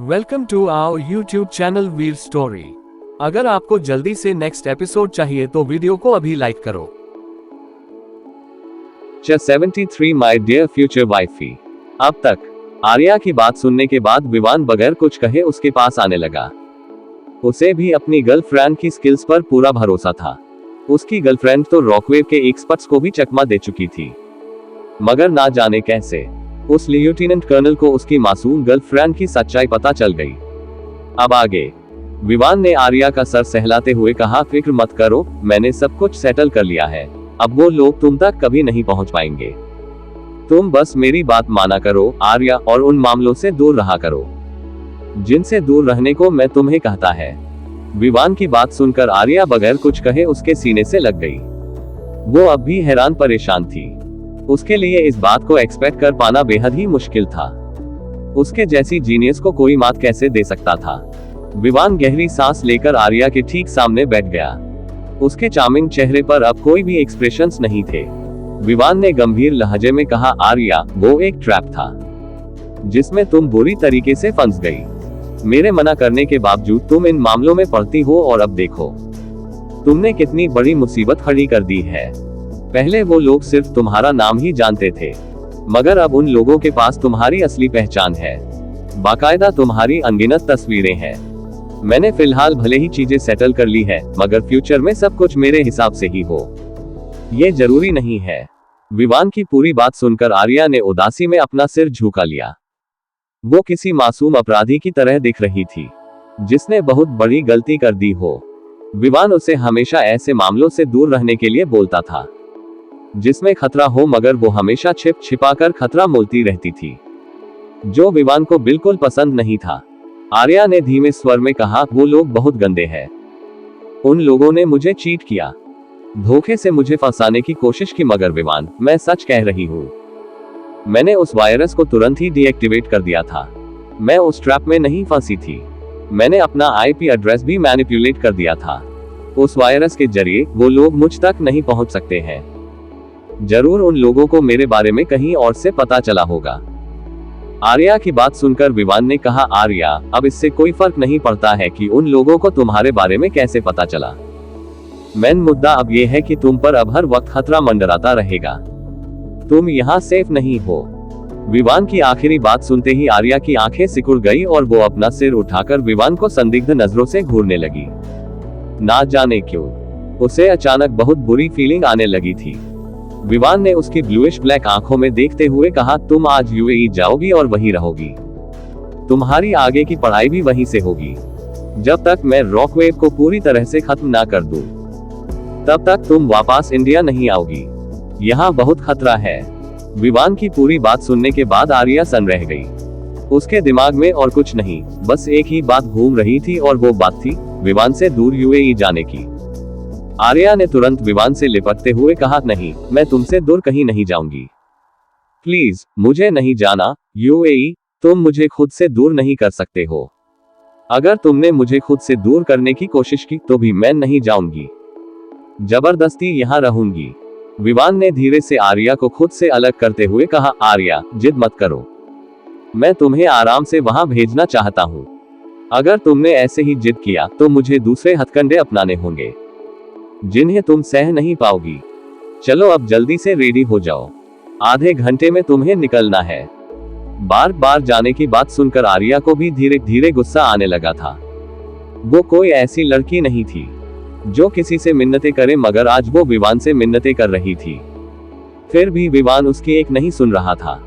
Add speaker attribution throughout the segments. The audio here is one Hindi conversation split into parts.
Speaker 1: Welcome to our YouTube channel Veer story. अगर आपको जल्दी से नेक्स्ट एपिसोड चाहिए तो वीडियो को अभी लाइक करो।
Speaker 2: 73 माय डियर फ्यूचर वाइफी। अब तक आर्या की बात सुनने के बाद विवान बगैर कुछ कहे उसके पास आने लगा। उसे भी अपनी गर्लफ्रेंड की स्किल्स पर पूरा भरोसा था। उसकी गर्लफ्रेंड तो रॉकवेव के एक्सपर्ट्स को भी चकमा दे चुकी थी, मगर ना जाने कैसे उस लेफ्टिनेंट कर्नल को उसकी मासूम गर्लफ्रेंड की सच्चाई पता चल गई। अब आगे विवान ने आर्या का सर सहलाते हुए कहा, फिक्र मत करो, मैंने सब कुछ सेटल कर लिया है। अब वो लोग तुम तक कभी नहीं पहुंच पाएंगे। तुम बस मेरी बात माना करो आर्या, और उन मामलों से दूर रहा करो जिनसे दूर रहने को मैं तुम्हें कहता है। विवान की बात सुनकर आर्या बगैर कुछ कहे उसके सीने से लग गई। वो अब भी हैरान परेशान थी। उसके लिए इस बात को एक्सपेक्ट कर पाना बेहद ही मुश्किल था। उसके जैसी जीनियस को कोई मात कैसे दे सकता था। विवान गहरी सांस लेकर आर्या के ठीक सामने बैठ गया। उसके चार्मिंग चेहरे पर अब कोई भी एक्सप्रेशंस नहीं थे। विवान ने गंभीर लहजे में कहा, आर्या, वो एक ट्रैप था जिसमें तुम बुरी तरीके से फंस गई। मेरे मना करने के बावजूद तुम इन मामलों में पड़ती हो, और अब देखो तुमने कितनी बड़ी मुसीबत खड़ी कर दी है। पहले वो लोग सिर्फ तुम्हारा नाम ही जानते थे, मगर अब उन लोगों के पास तुम्हारी असली पहचान है। बाकायदा तुम्हारी अनगिनत तस्वीरें हैं। मैंने फिलहाल भले ही चीजें सेटल कर ली है, मगर फ्यूचर में सब कुछ मेरे हिसाब से ही हो, ये जरूरी नहीं है। विवान की पूरी बात सुनकर आर्या ने उदासी में अपना सिर झुका लिया। वो किसी मासूम अपराधी की तरह दिख रही थी जिसने बहुत बड़ी गलती कर दी हो। विवान उसे हमेशा ऐसे मामलों से दूर रहने के लिए बोलता था जिसमें खतरा हो, मगर वो हमेशा छिप छिपा कर खतरा मोलती रहती थी, जो विवान को बिल्कुल पसंद नहीं था। आर्या ने धीमे स्वर में कहा, वो लोग बहुत गंदे हैं। उन लोगों ने मुझे चीट किया, धोखे से मुझे फंसाने की कोशिश की, मगर विवान, मैं सच कह रही हूँ, मैंने उस वायरस को तुरंत ही डीएक्टिवेट कर दिया था। मैं उस ट्रैप में नहीं फंसी थी। मैंने अपना आईपी एड्रेस भी मैनिपुलेट कर दिया था। उस वायरस के जरिए वो लोग मुझ तक नहीं पहुंच सकते हैं। जरूर उन लोगों को मेरे बारे में कहीं और से पता चला होगा। आर्या की बात सुनकर विवान ने कहा, आर्या, अब इससे कोई फर्क नहीं पड़ता है कि उन लोगों को तुम्हारे बारे में कैसे पता चला। मेन मुद्दा अब यह है कि तुम पर अब हर वक्त खतरा मंडराता रहेगा। तुम यहाँ सेफ नहीं हो। विवान की आखिरी बात सुनते ही आर्या की आंखें सिकुड़ गई और वो अपना सिर उठाकर विवान को संदिग्ध नजरों से घूरने लगी। ना जाने क्यों उसे अचानक बहुत बुरी फीलिंग आने लगी थी। विवान ने उसकी ब्लूइश ब्लैक आंखों में देखते हुए कहा, तुम आज यूएई जाओगी और वहीं रहोगी। तुम्हारी आगे की पढ़ाई भी वहीं से होगी। जब तक मैं रॉकवेव को पूरी तरह से खत्म ना कर दूं, तब तक तुम वापस इंडिया नहीं आओगी। यहाँ बहुत खतरा है। विवान की पूरी बात सुनने के बाद आर्या सन रह गई। उसके दिमाग में और कुछ नहीं, बस एक ही बात घूम रही थी, और वो बात थी विवान से दूर यूएई जाने की। आर्या ने तुरंत विवान से लिपटते हुए कहा, नहीं, मैं तुमसे दूर कहीं नहीं जाऊंगी। प्लीज मुझे नहीं जाना यूएई। तुम मुझे खुद से दूर नहीं कर सकते हो। अगर तुमने मुझे खुद से दूर करने की कोशिश की तो भी मैं नहीं जाऊंगी। जबरदस्ती यहाँ रहूंगी। विवान ने धीरे से आर्या को खुद से अलग करते हुए कहा, आर्या, जिद मत करो। मैं तुम्हें आराम से वहां भेजना चाहता हूँ। अगर तुमने ऐसे ही जिद किया तो मुझे दूसरे हथकंडे अपनाने होंगे जिन्हें तुम सह नहीं पाओगी। चलो अब जल्दी से रेडी हो जाओ, आधे घंटे में तुम्हें निकलना है। बार बार जाने की बात सुनकर आर्या को भी धीरे धीरे गुस्सा आने लगा था। वो कोई ऐसी लड़की नहीं थी जो किसी से मिन्नतें करे, मगर आज वो विवान से मिन्नतें कर रही थी। फिर भी विवान उसकी एक नहीं सुन रहा था।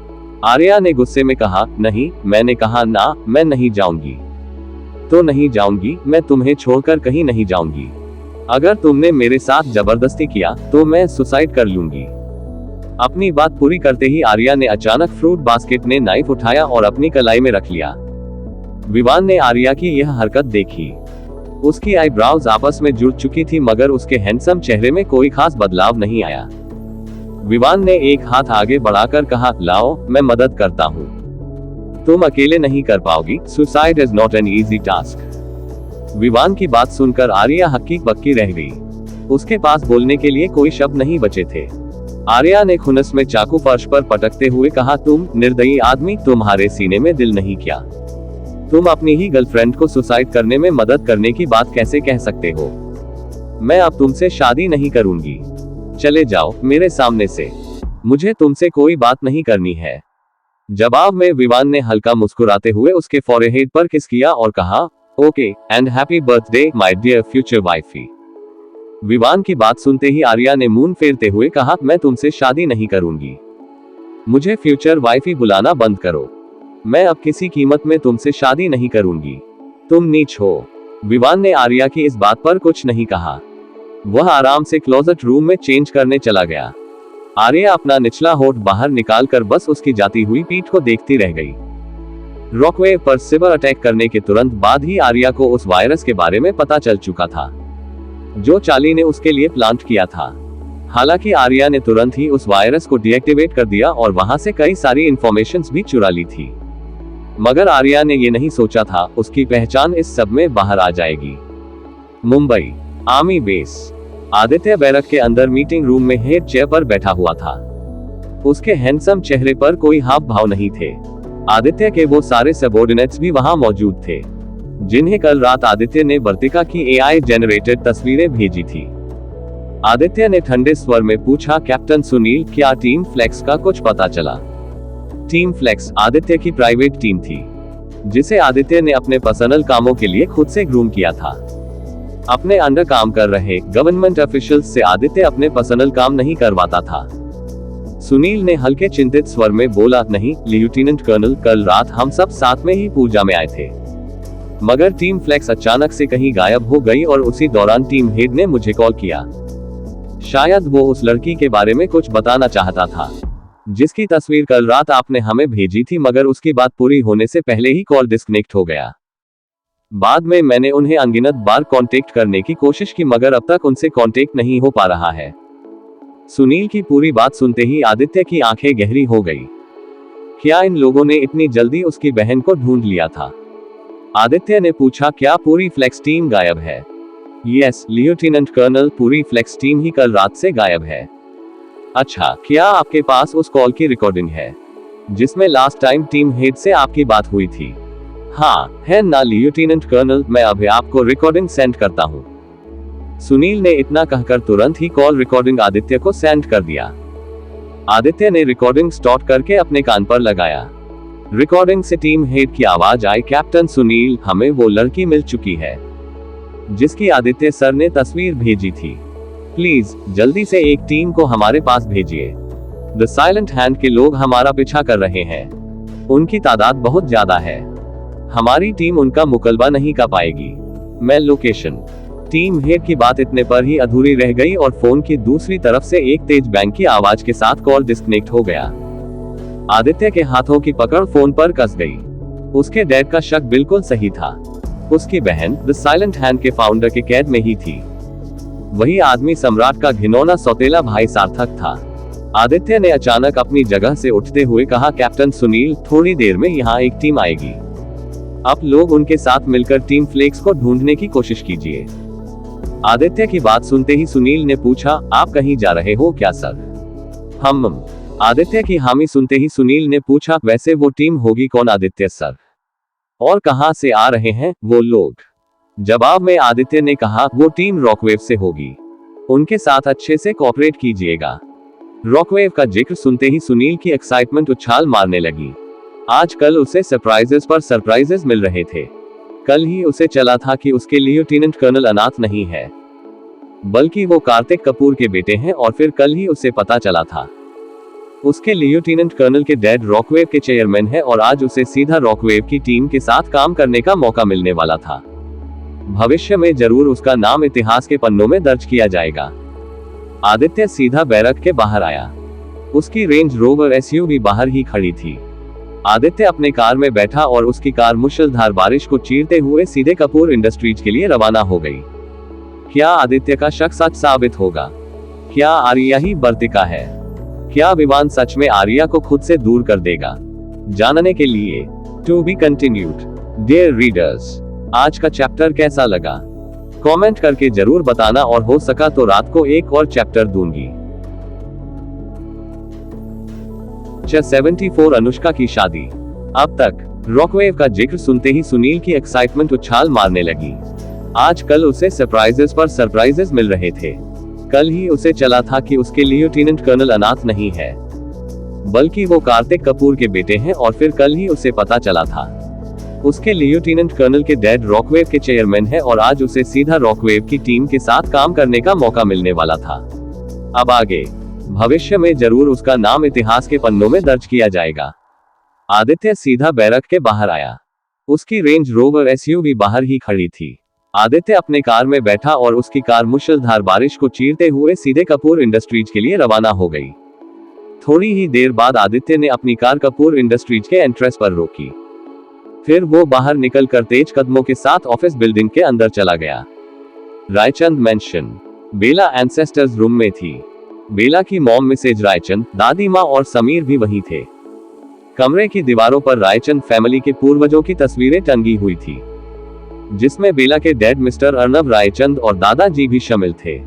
Speaker 2: आर्या ने गुस्से में कहा, नहीं, मैंने कहा ना, मैं नहीं जाऊंगी। तो नहीं जाऊंगी। मैं तुम्हें छोड़कर कहीं नहीं जाऊंगी। अगर तुमने मेरे साथ जबरदस्ती किया तो मैं सुसाइड कर लूंगी। अपनी बात पूरी करते ही आर्या ने अचानक फ्रूट बास्केट में नाइफ उठाया और अपनी कलाई में रख लिया। विवान ने आर्या की यह हरकत देखी। उसकी आईब्राउज आपस में जुड़ चुकी थी, मगर उसके हैंडसम चेहरे में कोई खास बदलाव नहीं आया। विवान ने एक हाथ आगे बढ़ाकर कहा, लाओ, मैं मदद करता हूँ। तुम अकेले नहीं कर पाओगी। Suicide is not an easy task. Vivaan की बात सुनकर आर्या हक्की बक्की रह गई। उसके पास बोलने के लिए कोई शब्द नहीं बचे थे। आर्या ने खुनस में चाकू फर्श पर पटकते हुए कहा, तुम निर्दयी आदमी, तुम्हारे सीने में दिल नहीं क्या? तुम अपनी ही गर्लफ्रेंड को सुसाइड करने में मदद करने की बात कैसे कह सकते हो? मैं अब तुमसे शादी नहीं करूंगी। चले जाओ मेरे सामने से। मुझे तुमसे कोई बात नहीं करनी है। जवाब में विवान ने हल्का मुस्कुराते हुए उसके फॉरहेड पर किस किया और कहा, okay and happy birthday my dear future wifey. Vivaan की बात सुनते ही आर्या ने मुंह फेरते हुए कहा, मैं तुमसे शादी नहीं करूंगी। मुझे फ्यूचर वाइफी बुलाना बंद करो। मैं अब किसी कीमत में तुमसे शादी नहीं करूंगी। तुम नीच हो। विवान ने आर्या की इस बात पर कुछ नहीं कहा। वह आराम से क्लोजेट रूम में चेंज करने चला गया। आर्या अपना निचला होठ बाहर निकालकर बस उसकी जाती हुई पीठ को देखती रह गई। रॉकवेव पर साइबर अटैक करने के तुरंत बाद ही आर्या को उस वायरस के बारे में पता चल चुका था, जो चार्ली ने उसके लिए प्लांट किया था। हालांकि आर्या ने तुरंत ही उस वायरस को डीएक्टिवेट कर दिया और वहां से कई सारी इंफॉर्मेशंस भी चुरा ली थी। मगर आर्या ने ये नहीं सोचा था उसकी पहचान इस सब में बाहर आ जाएगी। Mumbai army base. Aditya barrack के अंदर मीटिंग रूम में हेड चेयर पर बैठा हुआ था। उसके हैंडसम चेहरे पर कोई हाव भाव नहीं थे। आदित्य के वो सारे सबऑर्डिनेट्स भी वहां मौजूद थे, जिन्हें कल रात आदित्य ने वर्तिका की एआई जनरेटेड तस्वीरें भेजी थी। आदित्य ने ठंडे स्वर में पूछा, कैप्टन सुनील, क्या टीम फ्लेक्स का कुछ पता चला? टीम फ्लेक्स आदित्य की प्राइवेट टीम थी, जिसे आदित्य ने अपने पर्सनल कामों के लिए खुद से ग्रूम किया था। अपने अंडर काम कर रहे गवर्नमेंट ऑफिशियल्स से आदित्य अपने पर्सनल काम नहीं करवाता था। सुनील ने हल्के चिंतित स्वर में बोला, नहीं लेफ्टिनेंट कर्नल, कल रात हम सब साथ में ही पूजा में आए थे, मगर टीम फ्लेक्स अचानक से कहीं गायब हो गई और उसी दौरान टीम हेड ने मुझे कॉल किया। शायद वो उस लड़की के बारे में कुछ बताना चाहता था, जिसकी तस्वीर कल रात आपने हमें भेजी थी, मगर उसकी बात पूरी होने से पहले ही कॉल डिस्कनेक्ट हो गया। बाद में मैंने उन्हें अनगिनत बार कांटेक्ट करने की कोशिश की, मगर अब तक उनसे कांटेक्ट नहीं हो पा रहा है। सुनील की पूरी बात सुनते ही आदित्य की आंखें गहरी हो गई। क्या इन लोगों ने इतनी जल्दी उसकी बहन को ढूंढ लिया था? आदित्य ने पूछा, क्या पूरी फ्लेक्स टीम गायब है? यस लेफ्टिनेंट कर्नल, पूरी फ्लेक्स टीम ही कल रात से गायब है। अच्छा, क्या आपके पास उस कॉल की रिकॉर्डिंग है जिसमें लास्ट टाइम टीम हेड से आपकी बात हुई थी? हाँ है ना लेफ्टिनेंट कर्नल, मैं अभी आपको रिकॉर्डिंग सेंड करता हूँ। सुनील ने इतना कहकर तुरंत ही कॉल रिकॉर्डिंग आदित्य को सेंड कर दिया। आदित्य ने रिकॉर्डिंग स्टॉप करके अपने कान पर लगाया। रिकॉर्डिंग से टीम हेड की आवाज आई, कैप्टन सुनील, हमें वो लड़की मिल चुकी है जिसकी आदित्य सर ने तस्वीर भेजी थी। प्लीज जल्दी से एक टीम को हमारे पास भेजिए। द साइलेंट हैंड के लोग हमारा पीछा कर रहे हैं। उनकी तादाद बहुत ज्यादा है। हमारी टीम उनका मुकाबला नहीं कर पाएगी। मैं लोकेशन। टीम हेड की बात इतने पर ही अधूरी रह गई और फोन की दूसरी तरफ से एक तेज बैंग की आवाज के साथ कॉल डिस्कनेक्ट हो गया। आदित्य के हाथों की पकड़ फोन पर कस गई। उसके डैड का शक बिल्कुल सही था। उसकी बहन द साइलेंट हैंड के फाउंडर के कैद में ही थी। वही आदमी सम्राट का घिनौना सौतेला भाई सार्थक था। आदित्य ने अचानक अपनी जगह से उठते हुए कहा, कैप्टन सुनील, थोड़ी देर में यहाँ एक टीम आएगी। आप लोग उनके साथ मिलकर टीम फ्लेक्स को ढूंढने की कोशिश कीजिए। आदित्य की बात सुनते ही सुनील ने पूछा, आप कहीं जा रहे हो क्या सर? हम। आदित्य की हामी सुनते ही सुनील ने पूछा, वैसे वो टीम होगी कौन आदित्य सर? और कहां से आ रहे हैं वो लोग? जवाब में आदित्य ने कहा, वो टीम रॉकवेव से होगी। उनके साथ अच्छे से कोऑपरेट कीजिएगा। रॉकवेव का जिक्र सुनते ही सुनील की एक्साइटमेंट उछाल मारने लगी। आजकल उसे सरप्राइजेस पर सरप्राइजेस मिल रहे थे। कल ही उसे चला था कि उसके लेफ्टिनेंट कर्नल अनाथ नहीं है, बल्कि वो कार्तिक कपूर के बेटे हैं, और फिर कल ही उसे पता चला था उसके लेफ्टिनेंट कर्नल के डैड रॉकवेव के चेयरमैन है, और आज उसे सीधा रॉकवेव की टीम के साथ काम करने का मौका मिलने वाला था। भविष्य में जरूर उसका नाम इतिहास के पन्नों में दर्ज किया जाएगा। आदित्य सीधा बैरक के बाहर आया। उसकी रेंज रोवर एसयूवी बाहर ही खड़ी थी। आदित्य अपने कार में बैठा और उसकी कार मूसलाधार बारिश को चीरते हुए सीधे कपूर इंडस्ट्रीज के लिए रवाना हो गई। क्या आदित्य का शक सच साबित होगा? क्या आर्या ही वर्तिका है? क्या विवान सच में आर्या को खुद से दूर कर देगा? जानने के लिए to be continued. Dear readers, आज का चैप्टर कैसा लगा कमेंट करके जरूर बताना, और हो सका तो रात को एक और चैप्टर दूंगी। 74 अनुष्का की शादी। अब तक रॉकवेव का जिक्र सुनते ही सुनील की एक्साइटमेंट उछाल मारने लगी। आजकल उसे सरप्राइजेस पर सरप्राइजेस मिल रहे थे। कल ही उसे चला था कि उसके लेफ्टिनेंट कर्नल अनाथ नहीं है, बल्कि वो कार्तिक कपूर के बेटे हैं, और फिर कल ही उसे पता चला था उसके लेफ्टिनेंट कर्नल के डैड रॉकवेव के चेयरमैन हैं, और आज उसे सीधा रॉकवेव की टीम के साथ काम करने का मौका मिलने वाला था। अब आगे भविष्य में जरूर उसका नाम इतिहास के पन्नों में दर्ज किया जाएगा। आदित्य सीधा बैरक के बाहर आया। उसकी रेंज रोवर एसयूवी बाहर ही खड़ी थी। आदित्य अपने कार में बैठा और उसकी कार मूसलाधार बारिश को चीरते हुए सीधे कपूर इंडस्ट्रीज के लिए रवाना हो गई। थोड़ी ही देर बाद आदित्य ने अपनी कार कपूर इंडस्ट्रीज के एंट्रेंस पर रोकी। फिर वो बाहर निकलकर तेज कदमों के साथ ऑफिस बिल्डिंग के अंदर चला गया। रायचंद मेंशन। बेला एंसेस्टर्स रूम में थी। बेला की मॉम मिसेज रायचंद, दादी माँ और समीर भी वहीं थे। कमरे की दीवारों पर रायचंद फैमिली के पूर्वजों की तस्वीरें टंगी हुई थी, जिसमें बेला के डैड मिस्टर अर्नब रायचंद और दादाजी भी शामिल थे।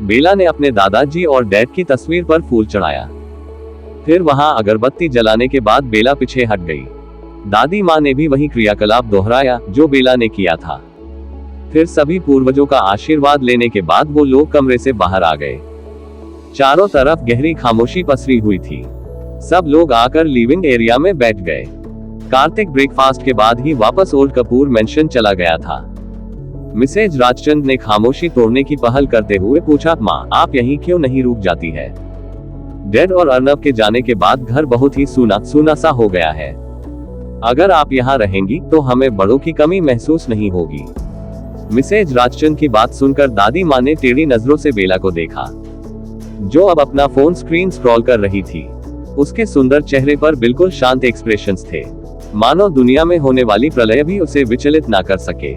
Speaker 2: बेला ने अपने दादाजी और डैड की तस्वीर पर फूल चढ़ाया। फिर वहां अगरबत्ती जलाने के बाद बेला पीछे हट गई। दादी माँ ने भी वही क्रियाकलाप दोहराया जो बेला ने किया था। फिर सभी पूर्वजों का आशीर्वाद लेने के बाद वो लोग कमरे से बाहर आ गए। चारों तरफ गहरी खामोशी पसरी हुई थी। सब लोग आकर लिविंग एरिया में बैठ गए। कार्तिक ब्रेकफास्ट के बाद ही वापस ओल्ड कपूर मेंशन चला गया था। मिसेज राजचंद ने खामोशी तोड़ने की पहल करते हुए पूछा, माँ आप यहीं क्यों नहीं रुक जाती है? डैड और अर्नब के जाने के बाद घर बहुत ही सूना सूना सा हो गया है। अगर आप यहाँ रहेंगी तो हमें बड़ों की कमी महसूस नहीं होगी। मिसेज राजचंद की बात सुनकर दादी माँ ने टेढ़ी नजरों से बेला को देखा, जो अब अपना फोन स्क्रीन स्क्रॉल कर रही थी। उसके सुंदर चेहरे पर बिल्कुल शांत एक्सप्रेशंस थे, मानो दुनिया में होने वाली प्रलय भी उसे विचलित ना कर सके।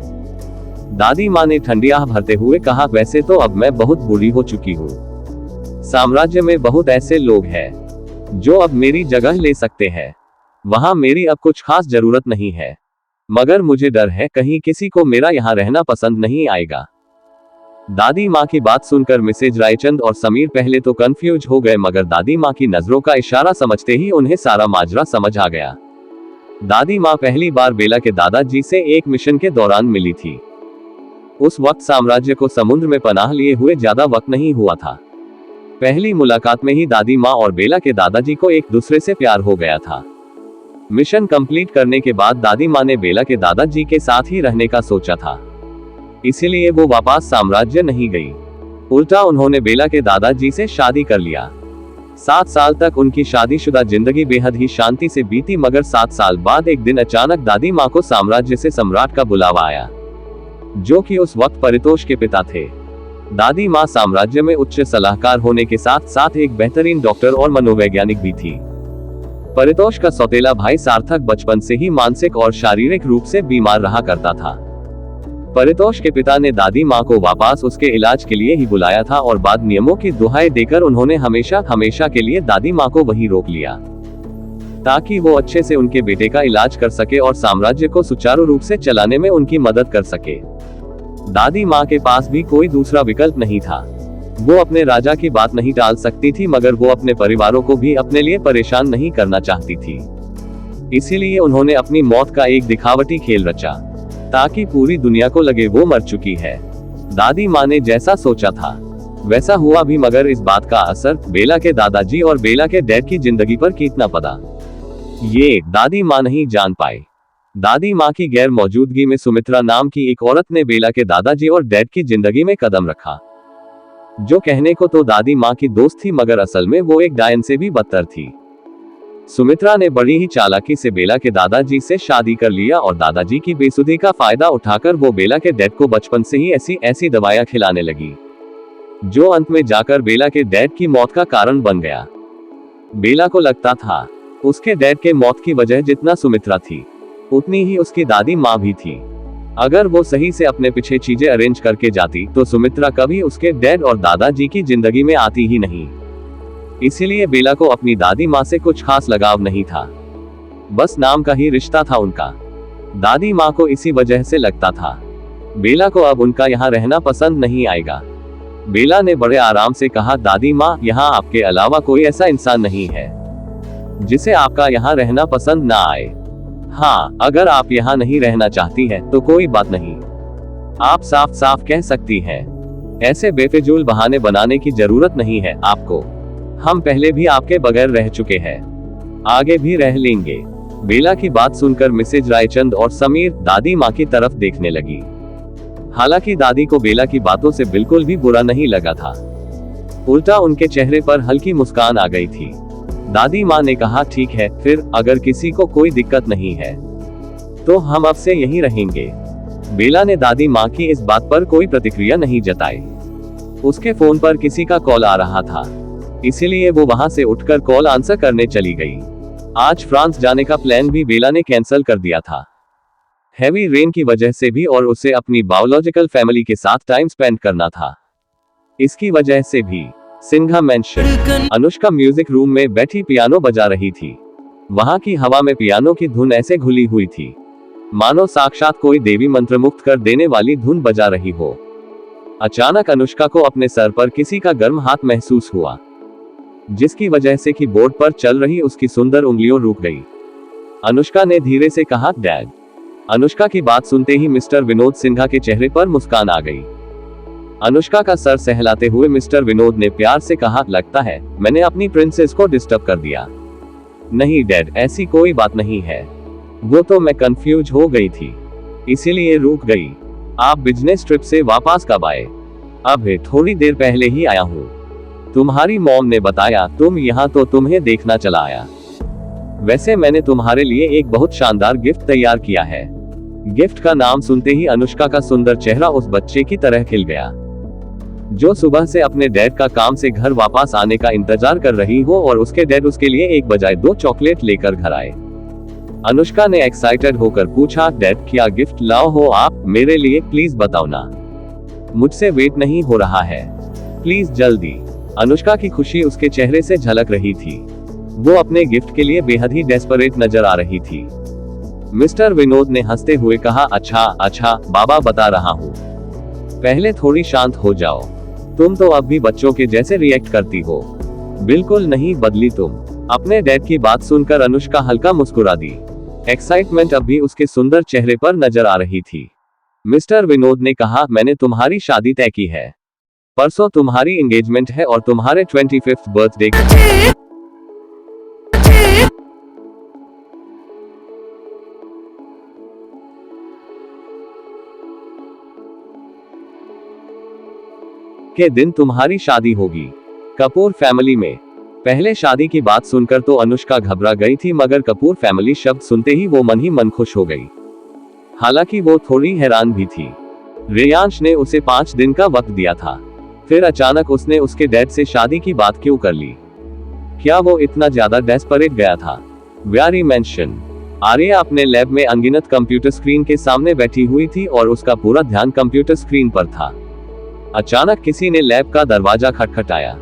Speaker 2: दादी माँ ने ठंडी आह भरते हुए कहा, वैसे तो अब मैं बहुत बूढ़ी हो चुकी हूँ। साम्राज्य में बहुत ऐसे लोग हैं जो अब मेरी जगह ले सकते हैं। वहां मेरी अब कुछ खास जरूरत नहीं है, मगर मुझे डर है कहीं किसी को मेरा यहाँ रहना पसंद नहीं आएगा। दादी माँ की बात सुनकर मिसेज रायचंद और समीर पहले तो कंफ्यूज हो गए, मगर दादी माँ की नजरों का इशारा समझते ही उन्हें सारा माजरा समझ आ गया। दादी माँ पहली बार बेला के दादाजी से एक मिशन के दौरान मिली थी। उस वक्त साम्राज्य को समुद्र में पनाह लिए हुए ज्यादा वक्त नहीं हुआ था। पहली मुलाकात में ही दादी माँ और बेला के दादाजी को एक दूसरे से प्यार हो गया था। मिशन कंप्लीट करने के बाद दादी माँ ने बेला के दादाजी के साथ ही रहने का सोचा था, इसीलिए वो वापस साम्राज्य नहीं गई। उल्टा उन्होंने बेला के दादाजी से शादी कर लिया। 7 साल तक उनकी शादीशुदा जिंदगी बेहद ही शांति से बीती, मगर 7 साल बाद एक दिन अचानक दादी माँ को साम्राज्य से सम्राट का बुलावा आया, जो कि उस वक्त परितोष के पिता थे। दादी माँ साम्राज्य में उच्च सलाहकार होने के साथ साथ एक बेहतरीन डॉक्टर और मनोवैज्ञानिक भी थी। परितोष का सौतेला भाई सार्थक बचपन से ही मानसिक और शारीरिक रूप से बीमार रहा करता था। परितोष के पिता ने दादी माँ को वापस उसके इलाज के लिए ही बुलाया था, और बाद नियमों की दुहाई देकर उन्होंने हमेशा हमेशा के लिए दादी माँ को वहीं रोक लिया, ताकि वो अच्छे से उनके बेटे का इलाज कर सके और साम्राज्य को सुचारू रूप से चलाने में उनकी मदद कर सके। दादी माँ के पास भी कोई दूसरा विकल्प नहीं था। वो अपने राजा की बात नहीं टाल सकती थी, मगर वो अपने परिवारों को भी अपने लिए परेशान नहीं करना चाहती थी। इसीलिए उन्होंने अपनी मौत का एक दिखावटी खेल रचा, ताकि पूरी दुनिया को लगे वो मर चुकी है। दादी माँ ने जैसा सोचा था वैसा हुआ भी, मगर इस बात का असर बेला के दादाजी और बेला के डैड की जिंदगी पर कितना पड़ा, ये दादी माँ नहीं जान पाई। दादी माँ की गैर मौजूदगी में सुमित्रा नाम की एक औरत ने बेला के दादाजी और डैड की जिंदगी में कदम रखा, जो कहने को तो दादी माँ की दोस्त थी, मगर असल में वो एक डायन से भी बदतर थी। सुमित्रा ने बड़ी ही चालाकी से बेला के दादाजी से शादी कर लिया, और दादाजी की बेसुधी का फायदा उठाकर वो बेला के डैड को बचपन से ही ऐसी दवाइयां खिलाने लगी, जो अंत में जाकर बेला के डैड की मौत का कारण बन गया। बेला को लगता था उसके डैड के मौत की वजह जितना सुमित्रा थी, उतनी ही उसकी दादी माँ भी थी। अगर वो सही से अपने पीछे चीजें अरेंज करके जाती तो सुमित्रा कभी उसके डैड और दादाजी की जिंदगी में आती ही नहीं। इसीलिए बेला को अपनी दादी माँ से कुछ खास लगाव नहीं था, बस नाम का ही रिश्ता था उनका। दादी माँ को इसी वजह से लगता था बेला को अब उनका यहाँ रहना पसंद नहीं आएगा। बेला ने बड़े आराम से कहा, दादी माँ, यहाँ आपके अलावा कोई ऐसा इंसान नहीं है जिसे आपका यहाँ रहना पसंद ना आए। हाँ, अगर आप यहाँ नहीं रहना चाहती हैं, तो कोई बात नहीं, आप साफ साफ कह सकती हैं। ऐसे बेफिजूल बहाने बनाने की जरूरत नहीं है आपको। हम पहले भी आपके बगैर रह चुके हैं, आगे भी रह लेंगे। बेला की बात सुनकर मिसेज रायचंद और समीर दादी माँ की तरफ देखने लगी। हालांकि दादी को बेला की बातों से बिल्कुल भी बुरा नहीं लगा था, उल्टा उनके चेहरे पर हल्की मुस्कान आ गई थी। दादी माँ ने कहा, ठीक है, फिर अगर किसी को कोई दिक्कत नहीं है तो हम अब से यहीं रहेंगे। बेला ने दादी माँ की इस बात पर कोई प्रतिक्रिया नहीं जताई। उसके फोन पर किसी का कॉल आ रहा था, इसीलिए वो वहां से उठकर कॉल आंसर करने चली गई। आज फ्रांस जाने का प्लान भी बेला ने कैंसिल कर दिया था, हैवी रेन की वजह से भी, और उसे अपनी बायोलॉजिकल फैमिली के साथ टाइम स्पेंड करना था। इसकी वजह से भी Singha mention. Anushka music room में बैठी पियानो बजा रही थी। वहां की हवा में पियानो की धुन ऐसे घुली हुई थी मानो साक्षात कोई देवी मंत्रमुग्ध कर देने वाली धुन बजा रही हो। अचानक अनुष्का को अपने सर पर किसी का गर्म हाथ महसूस हुआ, जिसकी वजह से कीबोर्ड पर चल रही उसकी सुंदर उंगलियों रुक गई। अनुष्का ने धीरे से कहा, डैड। अनुष्का की बात सुनते ही मिस्टर विनोद सिन्हा के चेहरे पर मुस्कान आ गई। अनुष्का का सर सहलाते हुए मिस्टर विनोद ने प्यार से कहा, लगता है मैंने अपनी प्रिंसेस को डिस्टर्ब कर दिया। नहीं डैड, ऐसी कोई बात नहीं है, वो तो मैं कंफ्यूज हो गई थी, इसीलिए रुक गई। आप बिजनेस ट्रिप से वापस कब आए? अब थोड़ी देर पहले ही आया हूँ। तुम्हारी मॉम ने बताया तुम यहाँ, तो तुम्हें देखना चला आया। वैसे मैंने तुम्हारे लिए एक बहुत शानदार गिफ्ट तैयार किया है। गिफ्ट का नाम सुनते ही अनुष्का का सुंदर चेहरा उस बच्चे की तरह खिल गया, जो सुबह से अपने डैड का काम से घर वापस आने का इंतजार कर रही हो और उसके डैड उसके लिए एक बजाय दो चॉकलेट लेकर घर आए। अनुष्का ने एक्साइटेड होकर पूछा, डैड क्या गिफ्ट लाओ हो आप मेरे लिए, प्लीज बताओ ना, मुझसे वेट नहीं हो रहा है, प्लीज जल्दी। अनुष्का की खुशी उसके चेहरे से झलक रही थी, वो अपने गिफ्ट के लिए बेहद ही डेस्परेट नजर आ रही थी। मिस्टर विनोद ने हंसते हुए कहा, अच्छा बाबा बता रहा हूँ, पहले थोड़ी शांत हो जाओ, तुम तो अब भी बच्चों के जैसे रिएक्ट करती हो, बिल्कुल नहीं बदली तुम। अपने डैड की बात सुनकर अनुष्का हल्का मुस्कुरा दी, एक्साइटमेंट अब भी उसके सुंदर चेहरे पर नजर आ रही थी। मिस्टर विनोद ने कहा, मैंने तुम्हारी शादी तय की है, परसों तुम्हारी एंगेजमेंट है और तुम्हारे 25th बर्थडे के दिन तुम्हारी शादी होगी कपूर फैमिली में। पहले शादी की बात सुनकर तो अनुष्का घबरा गई थी, मगर कपूर फैमिली शब्द सुनते ही वो मन ही मन खुश हो गई। हालांकि वो थोड़ी हैरान भी थी। रेयांश ने उसे 5 दिन का वक्त दिया था, फिर अचानक उसने उसके डैड से शादी की बात क्यों कर ली? क्या वो इतना ज्यादा डेस्परेट गया था? व्यारी मेंशन। आर्या अपने लैब में अनगिनत कंप्यूटर स्क्रीन के सामने बैठी हुई थी और उसका पूरा ध्यान कंप्यूटर स्क्रीन पर था। अचानक किसी ने लैब का दरवाजा खटखटाया,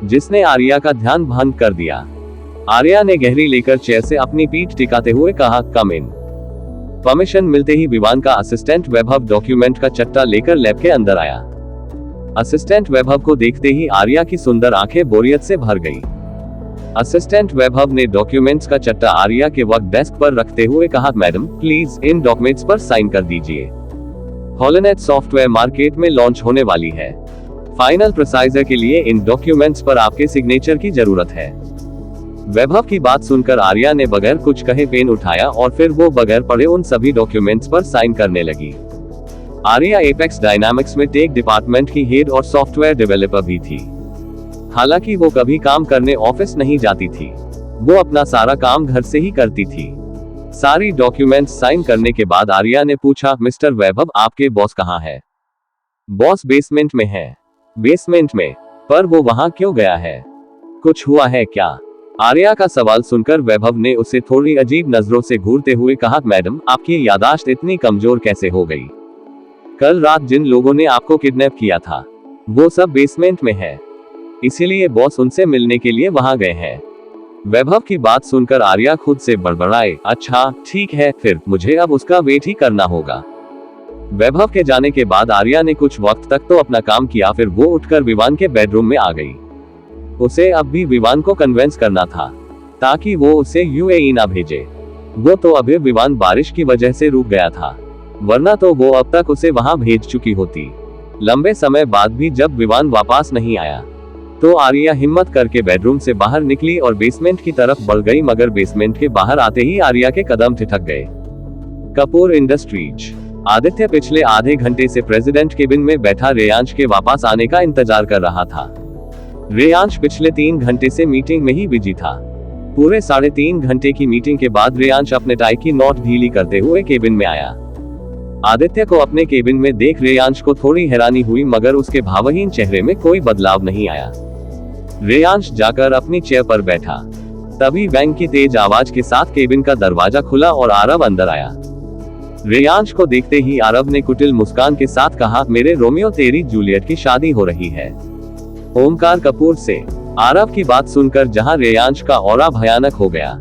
Speaker 2: जिसने आर्या का ध्यान भंग कर दिया। आर्या ने गहरी लेकर चेयर से अपनी पीठ टिकाते हुए कहा, कम इन। परमिशन मिलते ही विवान का असिस्टेंट वैभव डॉक्यूमेंट का चट्टा लेकर लैब के अंदर आया। असिस्टेंट वैभव को देखते ही आर्या की सुंदर आंखें बोरियत से भर गई। असिस्टेंट वैभव ने डॉक्यूमेंट्स का चट्टा आर्या के वर्क डेस्क पर रखते हुए कहा, मैडम प्लीज इन डॉक्यूमेंट्स पर साइन कर दीजिए। हॉलोनेट सॉफ्टवेयर मार्केट में लॉन्च होने वाली है। फाइनल प्रोसीजर के लिए इन डॉक्यूमेंट्स पर आपके सिग्नेचर की जरूरत है। वैभव की बात सुनकर आर्या ने बगैर कुछ कहे पेन उठाया और फिर वो बगैर पढ़े उन सभी डॉक्यूमेंट्स पर साइन करने लगी। आर्या एपेक्स डायनामिक्स में टेक डिपार्टमेंट की हेड और सॉफ्टवेयर डेवलपर भी थी। हालांकि वो कभी काम करने ऑफिस नहीं जाती थी, वो अपना सारा काम घर से ही करती थी। सारी डॉक्यूमेंट्स साइन करने के बाद आर्या ने पूछा, मिस्टर वैभव आपके बॉस कहाँ है? बॉस बेसमेंट में है। बेसमेंट में? पर वो वहां क्यों गया है? कुछ हुआ है क्या? आर्या का सवाल सुनकर वैभव ने उसे थोड़ी अजीब नजरों से घूरते हुए कहा, मैडम आपकी याददाश्त इतनी कमजोर कैसे हो गई? कल रात जिन लोगों ने आपको किडनैप किया था वो सब बेसमेंट में है, इसीलिए बॉस उनसे मिलने के लिए वहां गए हैं। वैभव की बात सुनकर आर्या खुद से बड़बड़ाए, अच्छा ठीक है, फिर मुझे अब उसका वेट ही करना होगा। वैभव के जाने के बाद आर्या ने कुछ वक्त तक तो अपना काम किया, फिर वो उठकर विवान के बेडरूम में आ गई। उसे अब भी विवान को कन्विंस करना था ताकि वो उसे यूएई ना भेजे। वो तो अभी विवान बारिश की वजह से रुक गया था, वरना तो वो अब तक उसे वहां भेज चुकी होती। लंबे समय बाद भी जब विवान वापस नहीं आया तो आर्या हिम्मत करके बेडरूम से बाहर निकली और बेसमेंट की तरफ बढ़ गई, मगर बेसमेंट के बाहर आते ही आर्या के कदम ठिठक गए। कपूर इंडस्ट्रीज। आदित्य पिछले आधे घंटे से प्रेसिडेंट केबिन में बैठा रेयांश के वापस आने का इंतजार कर रहा था। रेयांश पिछले 3 घंटे से मीटिंग में ही बिजी था। पूरे 3.5 घंटे की मीटिंग के बाद रेयांश अपने टाई की नॉट ढीली करते हुए केबिन में आया। आदित्य को अपने केबिन में देख रेयांश को थोड़ी हैरानी हुई, मगर उसके भावहीन चेहरे में कोई बदलाव नहीं आया। रेयांश जाकर अपनी चेयर पर बैठा। तभी बैंक की तेज आवाज के साथ केबिन का दरवाजा खुला और आरव अंदर आया। रेयांश को देखते ही आरव ने कुटिल मुस्कान के साथ कहा, मेरे रोमियो तेरी जूलियट की शादी हो रही है। ओमकार कपूर से। आरव की बात सुनकर जहां रेयांश का ऑरा भयानक हो गया,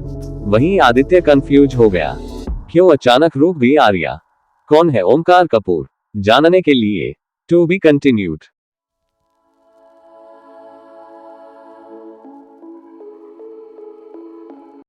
Speaker 2: वहीं आदित्य कंफ्यूज हो गया। क्यों अचानक रुक गई आर्या? कौन है ओमकार कपूर? जानने के लिए टू बी कंटिन्यूड।